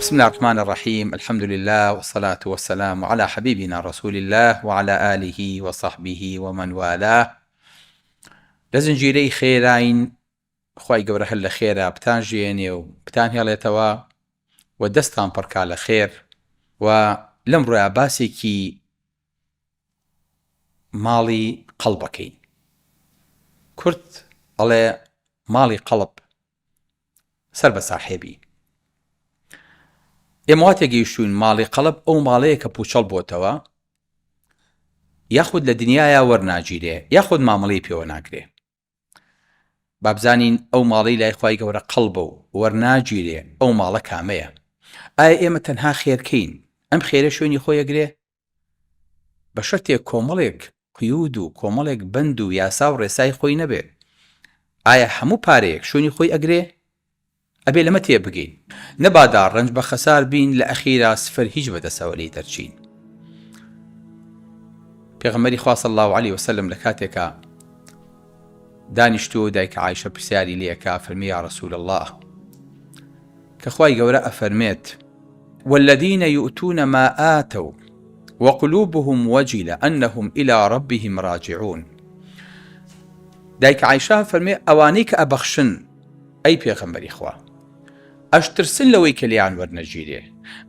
بسم الله الرحمن الرحيم. الحمد لله والصلاة والسلام على حبيبنا رسول الله وعلى آله وصحبه ومن والاه. لزنجيري خيرين خواي قبره هل خيرا بتان جيني وبتان هياليتوا ودستان بركا لخير ولمرو عباسي كي مالي قلبكي كرت على مالي قلب سرب صاحبي ئێمەواتێگەیشتوین ماڵی قەڵب ئەو ماڵەیە کە پوچەڵ بۆتەوە یاخود لە دنیاە وەرناگیرێ یاخود مامەڵەی پێوە ناکرێ. بابزانین ئەو ماڵەی لای خوای گەورە قەڵبە و وەرناگیرێ ئەو ماڵە کامەیە؟ ئایا ئێمە تەنها خێرکەین ئەم خێرە شوێنی خۆی ئەگرێ؟ بە شەرتێک کۆمەڵێک قیود و کۆمەڵێک بەند و یاسا و ڕێسای خۆی نەبێ. ئایا هەموو پارەیەک شوێنی خۆی ئەگرێ؟ ئەبێ لەمە تێبگەین، نەبادا ڕەنج بە خەسار بین لە ئەخیرا سفر هیچ بەدەسەوەری دەرچین. پێغەمبەری خوا صلی الله علیه وسلم لە کاتێکە دانیشتووە دایکە عایشە پرسیاری لێکا فەرمی یا رسول الله کە خوای گەورە ئەفەرمێت والذین یؤتون ما آتوا وقلوبهم وجلة أنهم إلى ربهم راجعون. دایکە عایشە فەرمێ ئەوانەی کە ئەبەخشن ئەی پێغەمبەری خوا ئەشترسن لەوەی کە لیان وەرنەگیرێ،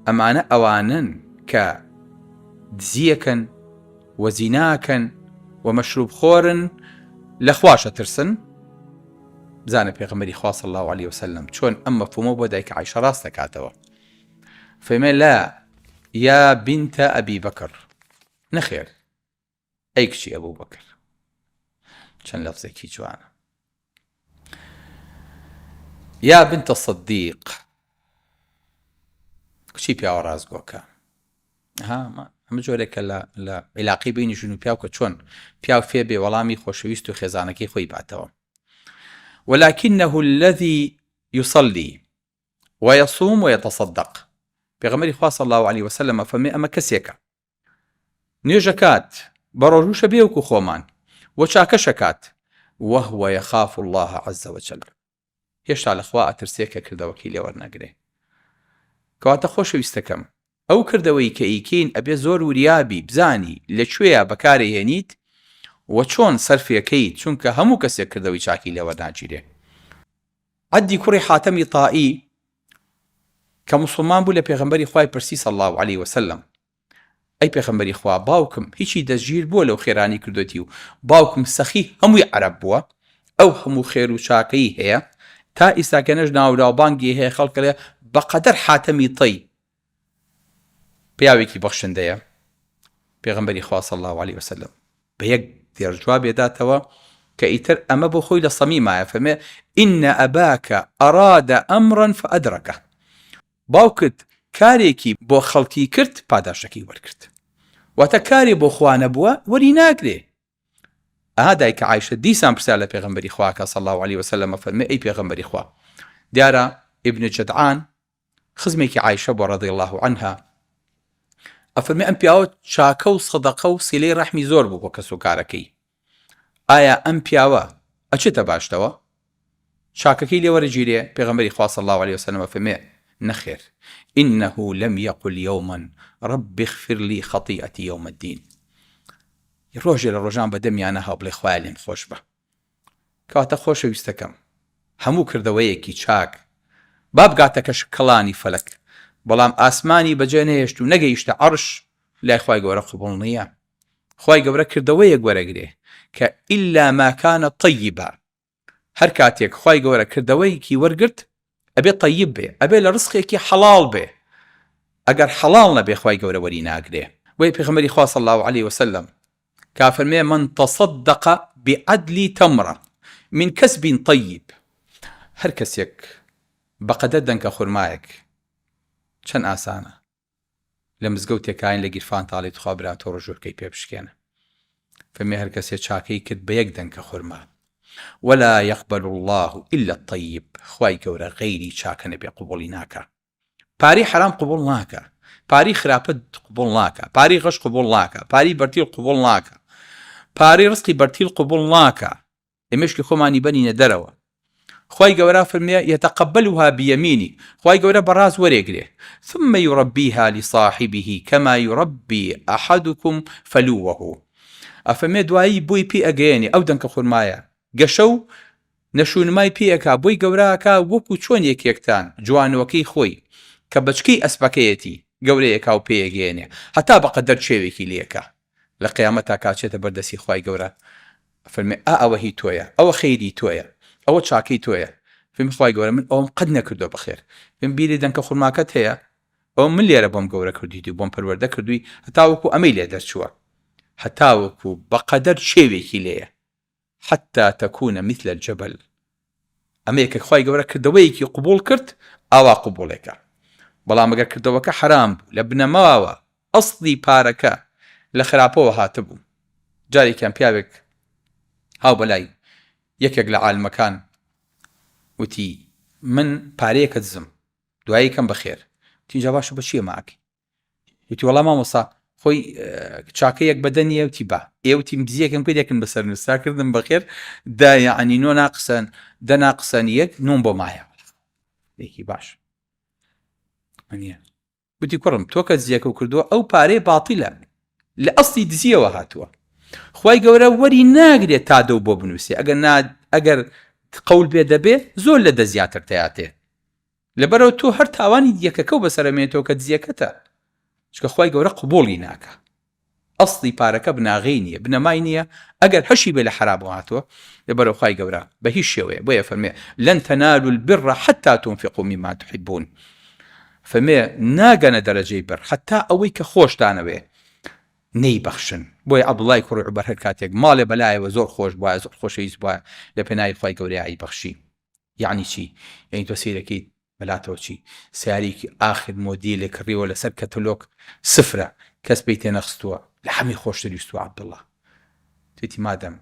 ئەمانە ئەوانن کە دزیەکەن وەزیناکەن و مەشروب خۆرن لە خواشە ترسن. بزانە پێغەمبەری خوا صلی الله علیه وسلم چۆن ئەم مەفهومە بۆ دایکە عایشە ڕاست دەکاتەوە. فەرمێ لا یا بنتە ئەبی بەکر، نەخێر ئەی کچی ئەبوو بەکر. چەند لەفزێکی جوانە. یا بنتە صدیق، کچی پیاوە ڕازگۆکە. ئەمە جۆرێکە لە عیلاقی بینی ژن و پیاو کە چۆن پیاو فێ بێ وەڵامی خۆشەویست و خێزانەکەی خۆی باتەوە. ولكنه الذي يصلي ويصوم ويتصدق. پێغەمبەری خوا صلی الله علیه وسلم فەرمێ ئەمە کەسێکە نوێژەکات بە ڕۆژوشە بێوەکو خۆمان و چاکەشەکات وهو يخاف الله عز وجل، هێشتا لە خوا ئەترسێ کە کردەوەکی لێ وەرنەگرێ. کەواتە خۆشەویستەکەم ئەو کردەوەی کە ئیکەین ئەبێ زۆر وریابی بزانی لەکوێیە بەکارهێنیت و چۆن سەرفێکەیت، چونکە هەموو کەسێک کردەوەی چاکی لێ وەرناگیرێ. عەدی کوڕی حاتەمی تائی کە موسڵمان بوو لە پێغەمبەری خوای پرسی صلی الله علیه وسلم ئەی پێغەمبەری خوا باوکم هیچی دەستگیر بووە لەو خێرانی کردوەتی و باوکم سەخی هەمووی عەرەب بووە، ئەو هەموو خێر و چاکەی هەیە تا ئیساکەنەش ناوراوبانگی هەیە خەڵک لێ بەقەدەر حاتەمی تەی پیاوێکی بەخشندەیە. پێغەمبەری خوا صلی الله علیه وسلم بە یەک دێرجواب بێداتەوە کە ئیتر ئەمە بۆ خۆی لە سەمیمایە. فەرمێ ئین ئەباکە ئەرادە ئەمڕەن فەئەدرەکە، باوکت کارێکی بۆ خەڵکی کرد پاداشەکەی وەرگرت، واتە کارێ بۆ خوا نەبووە وەری ناگرێ. دایکە عایشە دیسان پرسیار لە پێغەمبەری خوا کە صلی الله علیه وسلم فەرمێ ئەی پێغەمبەری خوا دیارە ئیبن جەدعان خزمێکی عایشە بۆ ڕەضی الله عنها ئەفەرمێ ئەم پیاوە چاکە و سەدەقە و سیلەی ڕەحمی زۆر بوو بۆ کەس و کارەکەی. ئایا ئەم پیاوە ئەچێتە باشتەوە چاکەکەی لێ وەرەگیرێ؟ پێغەمبەری خوا صلی الله علیه وسلم فەرمێ نەخێر، إنه لم يقل يوما رب اغفر لي خطيئتي يوم الدين. ڕۆژێ لە ڕۆژان بە دەمیانە هاو بڵێ خوای لێم خۆش بە. کەواتە خۆشەویستەکەم هەموو کردەوەیەکی چاک بابگاتەکەش کەڵانی فەلەک، بەڵام ئاسمانی بەجێ نەهێشت و نەگەیشتە عەرش لای خوای گەورە قبوڵ نییە. خوای گەورە کردەوەیەک وەرەگرێ کە ئیلا ما کانە طەیبە. هەر کاتێک خوای گەورە کردەوەیەکی وەرگرت ئەبێ طەیب بێ، ئەبێ لە ڕزقێکی حەڵاڵ بێ. ئەگەر حەڵاڵ نەبێ خوای گەورە وەری ناگرێ. بۆیە پێغەمبەری خوا صلی الله علیه وسلم کافرمێ من تصدق بعدل تمرة من كسب طيب. هەر کەسێک بەقەدەر دەنکە خورمایەک چەند ئاسانە لە مزگەوتێکاین لە گیرفان تاڵێت خوا براتۆ ڕۆژۆکەی پێ بشکێنە. فەرمێ هەر کەسێک چاکەی کرد بە یەک دەنکە خورما ولا يقبل الله إلا الطيب. خوای گەورە غەیری چاکە نەبێ قبوڵی ناکە. پاری حرام قبوڵ ناکە، پاری خراپەت قبوڵ ناکە، پاری غەش قبوڵ ناکە، پاری بەرتیل قبوڵ ناکە، پاری ڕزقی بەرتیل قبوڵ ناکە. ئێمەشکی خۆمانی بەنینە دەرەوە خوای گەورە فەرمێ يتقبلها بيميني، خوای گەورە بەڕاست وەرێگرێ، ثم يربيها لصاحبه كما يربي أحدكم فلوه. ئەفەرمێ دوایی بۆی پێ ئەگەیەنێ ئەو دەنکە خورمایە گەشە و نەشونمای پێەکە بۆی گەوراکە وەکو چۆن یەکێکتان جوانەوەکەی خۆی کە بچکەی ئەسپەکەیەتی گەورەیەکا و پێیەگەێنێ هەتا بەقەدەر چێوێکی لێکە لە قیامەتا کاچێتە بەردەسی خوای گەورە فەرمێ ئەوە هی تۆیە، ئەوە خەیری تۆیە، ئەوە چاکەی تۆیە. فێم خوای گەورە من ئەوم قەت نەکردو بەخێر، فێم بیری دەنکە خورماکەت هەیە ئەو من لێرە بۆم گەورە کردیتی و بۆم پەروەردە کردووی هەتا وەکو ئەمەی لێ دەرچووە، هەتا وەکو بەقەدەر شێوێکی لێیە حتى تكون مثل الجبل. ئەمەیەکە خوای گەورە کردەوەیەکی قبول کرد ئاوا قبولێکە، بەڵام ئەگەر کردەوەکە حرام بوو لە بنەماوە ئەسڵی پارەکە لە خراپەوە هاتبوو. جارێکیان پیاوێک هاو بەلای یەکێک لە عالمەکان وتی من پارەیەکە دزم دوایی کەم بەخێر، تینجا باشە بە چیە ماکەی؟ وتی وەڵام مامۆستا خۆی چاکەیەک بەدەنیە وتی با ئێوتی دزیەکەم پێ دێکن بەسەر نووسراکردم بەخێر دا یعنی نۆ ناقسەن دە ناقسەن یەک نۆم بۆ مایە لێکی باش منیە وتی کوڕم تۆ کە دزیەکە و کردووە ئەو پارەی باتیلە لە ئەسڵی دزیەوە هاتووە، خوای گەورە وەری ناگرێت تا دەو بۆ بنووسێ ئەگەر قەول بێ دەبێ زۆر لە دە زیاتر تەیاتێ لەبەرەوە تۆ هەر تاوانی دیەکەکە و بەسەرەمێتەوە کە دزیەکەتە چکە خوای گەورە قبوڵی ناکە ئەسڵی پارەکە بناغی نییە بنەمای نییە ئەگەر هەشی بێ لە حرابەوە هاتووە لەبەرەوە خوای گەورە بە هیچ شێوەیە بۆیە فەرمێ لەن تەنالوا البر حتى تنفقوا مما تحبون، فەرمێ ناگەنە دەرەجەی بەر حتا ئەوەی کە خۆشتانەوێ نەیبەخشن. بۆیە عەبدوڵای کوڕی عومەر هەر کاتێک ماڵێ بەلایەوە زۆر خۆش بووە زۆر خۆشەویست بووە لە پێناوی خوای گەورەی ئایبەخشی. یعنی چی؟ یعنی تۆ سیرەکەی بەلاتەوە چی سیارێکی ئاخر مۆدیلێک کڕیوە لەسەر کەتەلۆگ سفرە کەس پێی تێنەخستووە لە هەمی خۆشتر ویستووە عەبدوڵڵا توێتی مادەم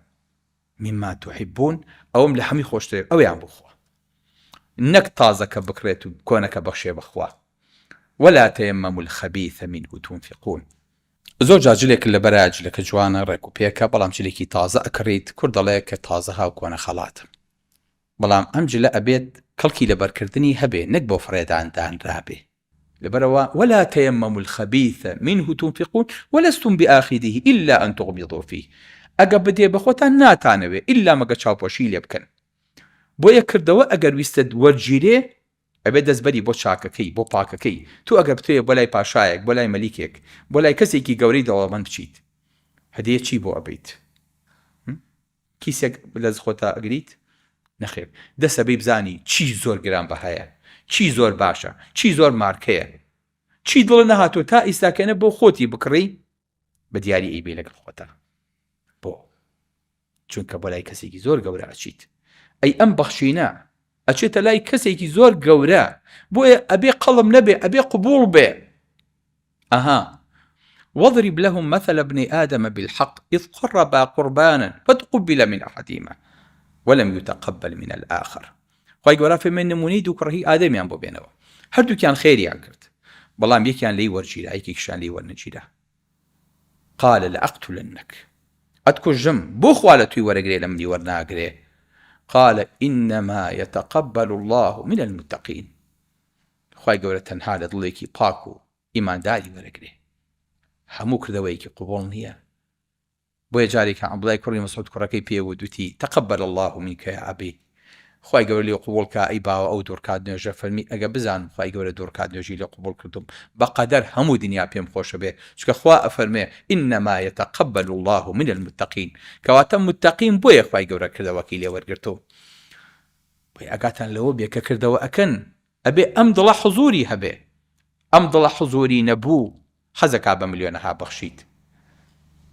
مما تحبون ئەوم لە هەمی خۆشتر ئەویان بخوا نەک تازەکە بکرێت و کۆنەکە بەخشێ بخوا ولا تيمموا الخبيث منه تنفقون. زۆر جاجلێک لە بەرای جلەکە جوانە ڕێک و پێکە بەڵام جلێکی تازە ئەکڕیت کورد دەڵێ کە تازە هاو کۆنە خەڵاتە، بەڵام ئەم جلە ئەبێت کەڵکی لەبەرکردنی هەبێ نەک بۆ فڕێداندان رابێ. لەبەرەوە ولا تيمموا الخبيث منه تنفقون ولستم بآخذه إلا أن تغمضوا فيه. ئەگە بدێ بەخۆتان ناتانەوێ ئللا مەگە چاوپۆشی لێ بکەن. بۆیە کردەوە ئەگەر ویستت وەرگیرێ ئەبێ دەستبەری بۆ چاکەکەی بۆ پاکەکەی. تو ئەگەر بتوێ بۆ لای پاشایەک بۆ لای مەلیکێک بۆ لای کەسێکی گەورەی دەوڵەمەند بچیت هەدیە چی بۆ ئەبیت؟ کیسێک لە خۆتا ئەگریت نەخێر دەسەبەی بزانی چی زۆر گران بەهایە چی زۆر باشە چی زۆر مارکەیە چی دڵ نەهاتوە تا ئیساکەنە بۆ خۆتی بکڕی بە دیاری ئەیبێ لەگەڵ خۆتە بۆ چونکە بۆ لای کەسێکی زۆر گەورە ئەچیت ئەی ئەم بەخشینە ئەچێتە لای کەسێکی زۆر گەورە بۆیە ئەبێ قەڵم نەبێ ئەبێ قبوڵ بێ. ئەها واضرب لهم مثل ابن آدم بالحق إذ قربا قربانا فتقبل من أحدهما ولم يتقبل من الآخر. خوای گەورە فەرمێ نمونەی دوو کوڕی ئادەمیان بۆ بێنەوە هەردووکیان خێریان کرد بەڵام یەکیان لێی وەرگیرا یەکێکیشیان لێی وەرنەگیرا. قال لأقتلنك ئەتکوژم بۆ خوا لە توی وەرەگرێ لە منی وەرناگرێ. قال إنما يتقبل الله من المتقين. خوای گەورە تەنها لە دڵێکی پاک و ئیمانداری وەرەگرێ هەموو کردەوەیەکی قوبوڵ نییە. بۆیە جارێکە عەبدوڵای کوڕی مەسعود کوڕەکەی پێوە دوتی تقبل الله منك يا أبي. خوای گەورە لێ قوبوڵ کە ئەی باوە ئەو دوورکات نوێژە فەرمی ئەگە بزانم خوای گەورە دوورکات نوێژی لێ قوبوڵ کردم بەقەدەر هەموو دنیا پێم خۆشە بێ چکە خوا ئەفەرمێ إنما يتقبل الله من المتقين کەواتە متقین بۆیە خوای گەورە کردەوەکی لێ وەرگرتووە. بۆیە ئەگاتان لەوە بێ کە کردەوە ئەکەن ئەبێ ئەم دڵە حزوری هەبێ ئەم دڵە حزوری نەبوو حەزەکا بە ملیۆنەها بەخشیت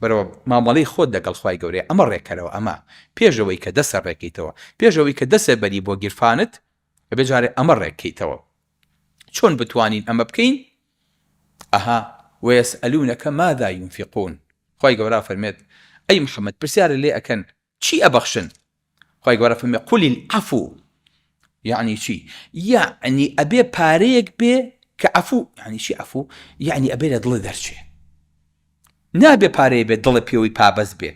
بەرەوە مامەڵەی خۆت دەگەڵ خوای گەورەیە ئەمە ڕێکەرەوە ئەمە پێشەوەی کە دەسە ڕێکیتەوە پێشەوەی کە دەسە بەری بۆ گیرفانت ئەبێ جارێ ئەمە ڕێکیتەوە چۆن بتوانین ئەمە بکەین؟ ئەها ويسألونك ماذا ينفقون. خوای گەورە فەرمێت ئەی محەممەد پرسیارە لێ ئەکەن چی ئەبەخشن؟ خوای گەورە فەرمێ قل العفو. يعني چی؟ يعني ئەبێ پارەیەک بێ کە عەفو يعني چی عەفو؟ يعني ئەبێ لە دڵ دەرچێ نابێ پارەیە بێ دڵە پێوەی پابەز بێ.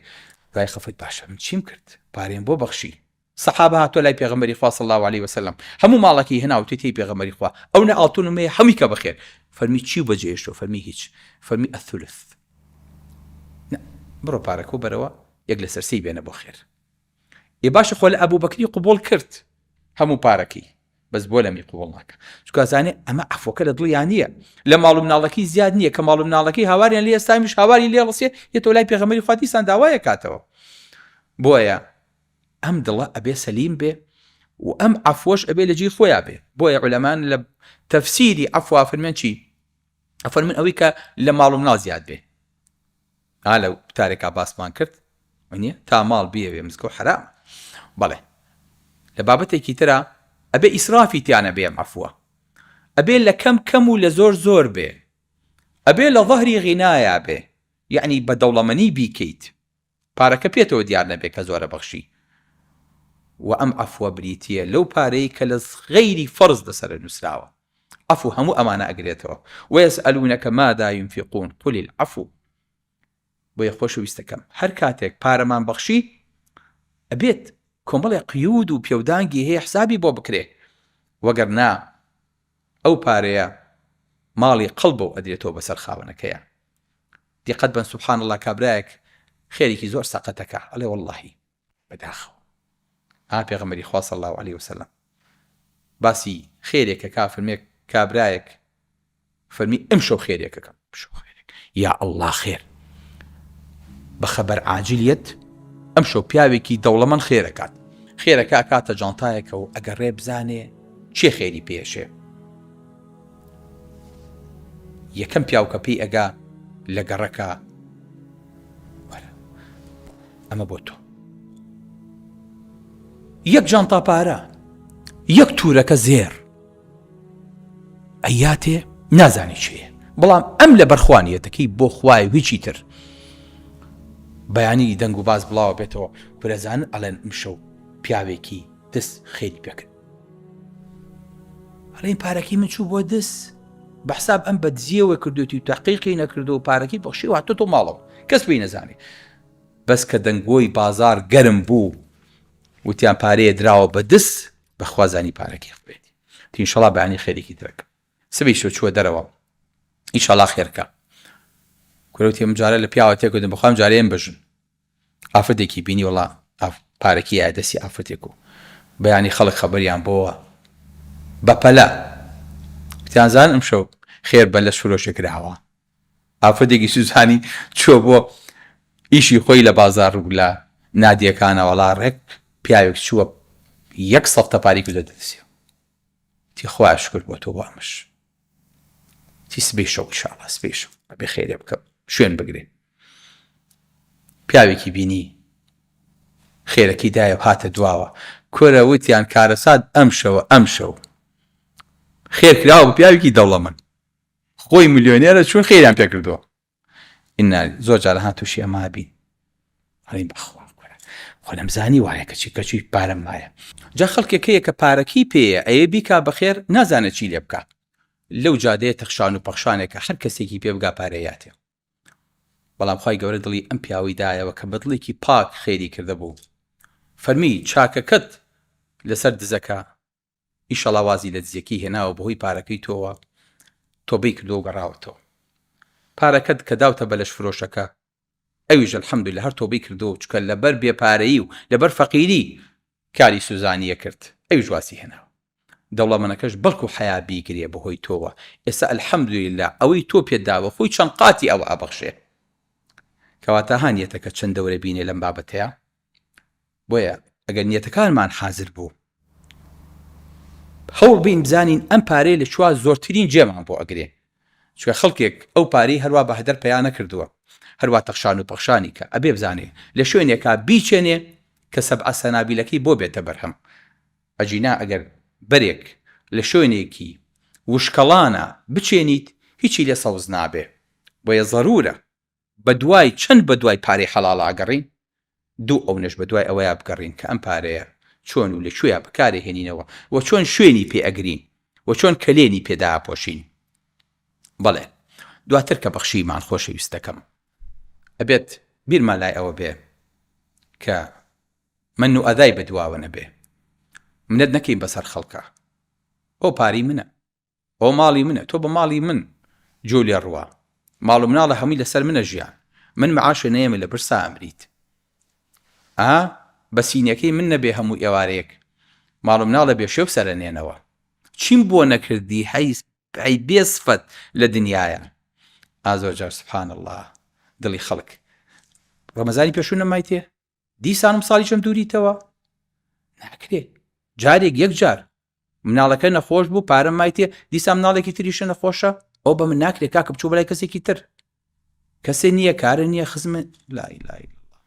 دوای خەفەت باشە من چیم کرد پارەیەم بۆ بەخشی سەحابە هاتۆ لای پێغەمبەری خوا صلی الله عليه وسلم هەموو ماڵێکی هێنا و تێی پێغەمبەری خوا ئەو نەئاڵتونمەیە هەمووی کە بەخێر فەرمی چی بەجێهێشتۆ فەرمی هیچ فەرمی ئەثلث بڕۆ پارەکە و بەرەوە یەک لەسەر سێی بێنە بۆ خێر ێ باشە خۆ لە ئەبوو بەکری قبوڵ کرد هەموو پارەکەی بەس بۆ لەمی قبوڵ ناکە چونکە ئەزانێ ئەمە عەفوەکە لە دڵیان نییە لە ماڵ و مناڵەکەی زیاد نییە کە ماڵ و مناڵەکەی هاواریان لێ ئێستامیش هاواری لێ ڕسێ یێتۆ لای پێغەمبەری خوا دیسان داوایە کاتەوە بۆیە ئەم دڵە ئەبێ سەلیم بێ و ئەم عەفوەش ئەبێ لە جێی خۆیان بێ بۆیە عولەمان لە تەفسیری عەفوا فەرمیان چی ئەفەرمن ئەوەی کە لە ماڵ و مناڵ زیاد بێ لەو تارێکا باسمان کرد وانە تا ماڵ بێوێ مزگەوت حرام بەڵێ لە بابەتێکی ترە ئەبێ ئیسرافی تیانە بێ ئەم عەفوە ئەبێ لە کەم و لە زۆر بێ ئەبێ لە ظەهری غینایە بێ یعنی بە دەوڵەمەنی بیکەیت پارەکە پێتەوە دیار نەبێ کە زۆرە بەخشی و ئەم عەفوە بریتیە لەو پارەی کە لە غەیری فەرز لەسەر نووسراوە عەفو هەموو ئەمانە ئەگرێتەوە وەیەسئەلونەکە ماذا ينفقون قل العفو بۆیە خۆشەویستەکەم هەر کاتێک پارەمان بەخشی ئەبێت کۆمەڵێ قیود و پێودانگی هەیە حسابی بۆ بکرێ وەگەر نا ئەو پارەیە ماڵی قەڵبە و ئەدرێتەوە بەسەر خاوەنەکەیە دیقەت بن سوبحان الله کابرایەک خێرێکی زۆر سەقەتەکە ئەڵێ وەڵڵاهی بەداخەوە پێغەمبەری خوا صلی الله عليه وسلم باسی خێرێکە کافرمێک کابرایەک فەرمی ئەمشەو خێرێکەکەم یا ئەڵڵا خێر بەخەبەر عاجلیت ئەمشەو پیاوێکی دەوڵەمەند خێرەکات خێرەکە کاتە جانتایەکە و ئەگەڕێ بزانێ چێ خێری پێشێ یەکەم پیاوکە پێی ئەگا لە گەڕەکە ئەمە بۆ تۆ یەک جانتا پارە یەک تورەکە زێر ئەیاتێ نازانی چێە بەڵام ئەم لە بەرخوانیەتەکەی بۆ خوای هیچی تر بەیانی دەنگ و باز بڵاوە بێتەوە کورەزان ئەڵێن مشەو پیاوێکی دەست خێری پێکرد ئەڵێن پارەکەی من چوو بۆ دەست بەحساب ئەم بەدزیەوە کردوێتی و تەحقیقی نەکردو و پارەکەی بەخشی و هاتۆ ماڵەوە کەس پێی نەزانی بەس کە دەنگۆی بازار گەرم بوو وتیان پارەیە دراوە بە دەست بەخوازانی پارەکەی بێت ئینشەڵا بەیانی خێرێکی ترەکە سبەی شۆ چووە دەرەوە ئینشەڵا خێرکە کورەوتی ئەم جارە لە پیاوە تێکوتم بەخوام جارەیەم بژن ئافرەتێکی بینی وەڵا پارەکی یای دەستی ئافرەتێک و بەیانی خەڵک خەبەریان بۆوە بەپەلە وتیانزان ئەمشەو خێر بە لە شورۆشە کراوە ئافرەتێکی سوزانی چووە بۆ ئیشی خۆی لە بازار و لە نادیەکانە وەڵا ڕێک پیاوێک چووە یەک سەفتە پاری کردە دەستیەوە تی خوا شکر بۆ تۆ وامش تی سبەی شەو ئینشاڵڵا سبەی شەو ئەبێ خێرێ بکە شوێن بگرێ پیاوێکی بینی خێرەکەی دایە هاتە دواوە کۆرە وتیان کارەسات ئەم شەو خێر کراوە بە پیاوێکی دەوڵەمەند خۆی ملیۆنێرە چون خێریان پێ کردووە ئیناری زۆر جارە هاتووشی ئەما بین هەڵین بەخوا خۆ نەمزانی وایە کەچی پارەم وایە جا خەڵکێکەیە کە پارەکەی پێیە ئەیە بیکا بەخێر نازانە چی لێ بکات لەو جادەیە تەخشان و پەخشانێکە هەر کەسێکی پێ بگا پارەیاتێ بەڵام خوای گەورە دڵی ئەم پیاوەی دایەوە کە بەدڵێکی پاک خێری کردە بوو فەرمی چاکەکەت لەسەر دزەکە ئیشەڵا وازی لە دزیەکەی هێناوە بەهۆی پارەکەی تۆوە تۆبەی کردو و گەڕاوەتەوە پارەکەت کە داوتە بەلەش فرۆشەکە ئەویش الحەمدولillah هەر تۆبەی کردو چکە لەبەر بێپارەیی و لەبەر فەقیری کاری سوزانیە کرد ئەویش واسی هێناوە دەوڵەمەنەکەش بەڵکو حیا بیگرێ بەهۆی تۆوە ئێستا الحەمدولillah ئەوەی تۆ پێداوە خۆی چەند قاتی ئەوە ئەبەخشێ کەواتە هانیەتەکە چەند دەورە بینێ لەم بابەتەیە بۆیە ئەگەر نیەتەکانمان حازر بوو هەوڵ بین بزانین ئەم پارەی لە چوار زۆرترین جێمان بۆ ئەگرێ چکە خەڵکێک ئەو پارەی هەروە بە هەدەر پەیان نەکردووە هەروە تەخشان و پەخشانی کە ئەبێ بزانێ لە شوێنێکا بیچێنێ کە سەبع سەنابیلەکەی بۆ بێتە بەرهەم ئەجینا ئەگەر بەرێک لە شوێنێکی وشکەڵانە بچێنیت هیچی لێ سەوز نابێ بۆیە ضرورە بە دوای چەند بە دوای پارەی حەڵاڵە ئەگەڕین دوو ئەو نەش بە دوای ئەوەیە بگەڕین کە ئەم پارەیە چۆن و لەکوێیە بەکارێ هێنینەوە و چۆن شوێنی پێ ئەگرین و چۆن کلێنی پێدا پۆشین بەڵێ دواتر کە بەخشیمان خۆشەویستەکەم ئەبێت بیرمان لای ئەوە بێ کە من و ئەدای بەدواوە نەبێ، منەت نەکەین بەسەر خەڵکە. ئەو پاری منە، ئەو ماڵی منە، تۆ بە ماڵی من جۆ لێ ڕوا، ماڵ و مناڵە هەمووی لەسەر منە ژیان، من معاشە نەیەمە لە برسا ئەمریت. بە سینەکەی من نەبێ هەموو ئێوارەیەک ماڵ و مناڵە بێ شێو سەرەنێنەوە. چیم بۆ نەکردی هەی بێسفەت لە دنیاە. زۆر جار سبحان الله دڵی خەڵک. ڕەمەزانی پێشوو نەمای تێ دیسانم ساڵی چەم دووریتەوە ناکرێ، جارێک یەک جار مناڵەکە نەخۆش بوو پارەم مای تێ دیسان مناڵێکی تریشە نەخۆشە، ئەو بە من ناکرێت کاکە بچوو بەلای کەسێکی تر، کەسێ نییە کارە نییە خزمە. لا إله إلا الله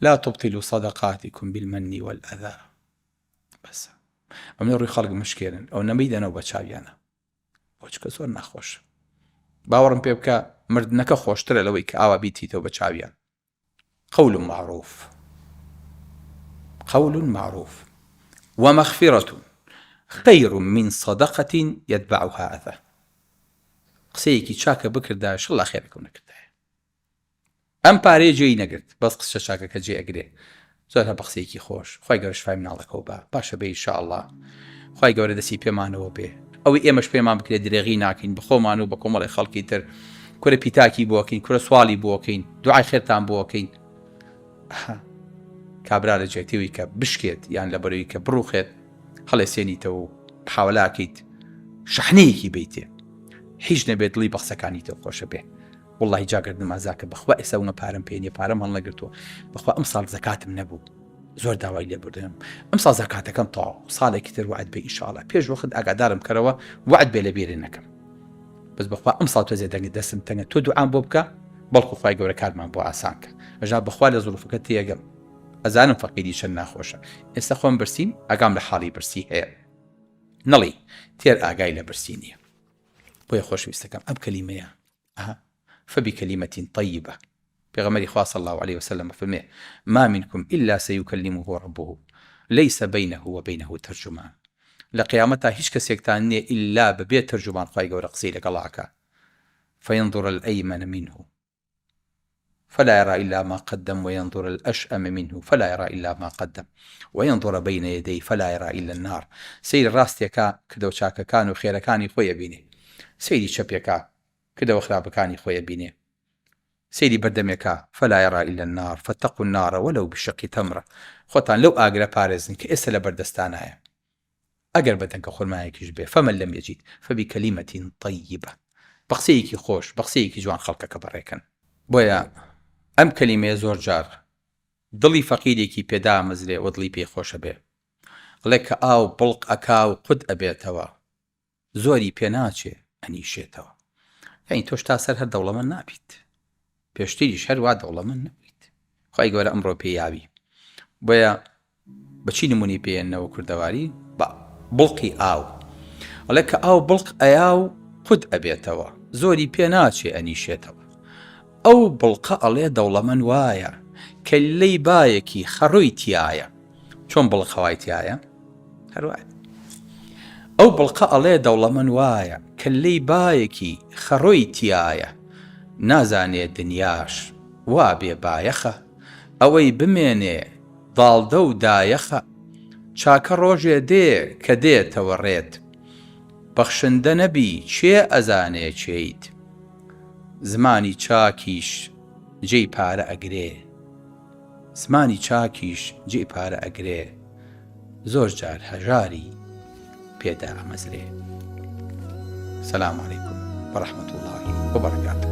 لا تبطلوا صدقاتكم بالمن والأذى. بەس ئەمە ڕووی خەڵک مشکێنن، ئەو نەمەیدەنەوە بە چاویانە بۆچکە زۆر ناخۆش. باوەڕم پێ بکە مردنەکە خۆشترە لەوەی کە ئاوا بیتیتەوە بە چاویان. قول معروف ومغفرة خير من صدقة يتبعها أذى. قسەیەکی چاکە بکردایە شڵا خێرەکەم نەکردایە. ئەم پارەیە جێی نەگرت، بەس قسە چاکەکە جێ ئەگرێ. زۆر هە بە قسەیەکی خۆش، خی گەورە شفای مناڵەکەەوە بە باشە بێ ئینشاءالله، خی گەورە دەستی پێمانەوە بێ، ئەوەی ئێمەش پێمان بکرێت درێغی ناکەین بخۆمان و بە کۆمەڵی خەڵکی تر، کورە پیتاکی بۆکەین، کورە سوالی بۆکەین، دوعای خێرتان بۆکەین. کابرا لە جێتیوی کە بشکێت یان لە بەرەوەی کە بڕوخێت هەڵێ سێنیتەوە و حاوەلاکەیت شەحنەیەکی بیتێ، هیچ نەبێت دڵی بە قسەکانیتەوە خۆشە بێ. والله جاگرد نمازاکە بەخوا ئێستا ومە پارەم پێنیە، پارەم هەڵ نەگرتووە، بەخوا ئەم ساڵ زەکاتم نەبوو، زۆر داوای لێ بردم، ئەم ساڵ زەکاتەکەم تاو، ساڵێکی تر وعد بێ ئینشاءالله، پێش وەخت ئاگادارم کەرەوە وعد بێ لە بێرێ نەکەم، بەس بەخوا ئەم ساڵ تۆزێ دەنگی دەستم تەنگە، تۆ دوعام بۆ بکە بەڵکو خی گەورە کارمان بۆ ئاسانکە. ئەژا بەخوا لە زوڵفەکە تێگەم، ئەزانم فەقیری چەند ناخۆشە، ئێستا خۆم برسیم ئاگام لە حاڵی برسی هەیە، نەڵی تێر ئاگای لە برسی نییە. بۆیە خۆشویستەکەم ئەم کەلیمەیە فبكلمة طيبة. پیغمبری خوا صلی الله عليه وسلم فرمێ ما منكم إلا سيكلمه ربه ليس بينه وبينه ترجمان. لە قیامەتا هیچ کەسێکتان نییە ئللا بەبێ تەرجمان خی گەورە قسەی لەگەڵاکە. فينظر الأيمن منه فلا يرى إلا ما قدم وينظر الأشأم منه فلا يرى إلا ما قدم وينظر بين يديه فلا يرى إلا النار. سير راستيكا كدو چاکە کان و خێرەکانی خۆی بینێ، سەیری چەپێکا کدەوە خراپەکانی خۆی بینێ، سەیری بەردەمێکا فلا يرى إلا النار فاتقوا النار ولو بشق تمرة. خۆتان لەو ئاگرە پارێزن کە ئێستا لە بەردەستانایە، ئەگەر بەتەنکە خورمایەکیش بێ فمن لم يجد فبكلمة طيبة. بە قسەیەکی خۆش، بە قسەیەکی جوان خەڵکەکە بەڕێکن. بۆیە ئەم کەلیمەیە زۆر جار دڵی فەقیرێکی پێدا مەزرێ و دڵی پێی خۆشە بێ، ئەڵێ کە ئاو بڵق ئەکا و قود ئەبێتەوە زۆری پێ ناچێ ئەنیشێتەوە. یعنی تۆش تا سەر هەر دەوڵەمەند نابیت، پێشتریش هەروە دەوڵەمەند نەبیت، خی گەورە ئەمڕۆ پێیاوی. بۆیە بەچی نمونی پێێنەوە کوردەواری بە بڵقی ئاو، ئەڵێ کە ئاو بڵق ئەیا و قود ئەبێتەوە زۆری پێ ناچێ ئەنیشێتەوە. ئەو بڵقە ئەڵێ دەوڵەمەند وایە کە لەی بایەکی خەڕووی تایە، چۆن بڵقەوای تایە هەروە. ئەو بڵقە ئەڵێ دەوڵەمەند وایە کە لەی بایەکی خەڕۆی تایە، نازانێ دنیاش وا بێ بایەخە، ئەوەی بمێنێ داڵدە و دایەخە. چاکە ڕۆژێ دێ کە دێتەوە ڕێت، بەخشندە نەبی چێ ئەزانێ چێیت. زمانی چاکیش جێی پارە ئەگرێ، زمانی چاکیش جێی پارە ئەگرێ، زۆر جار هەژاری پێدا ئەمەزرێ. سلام علیکم ورحمة الله وبركاته.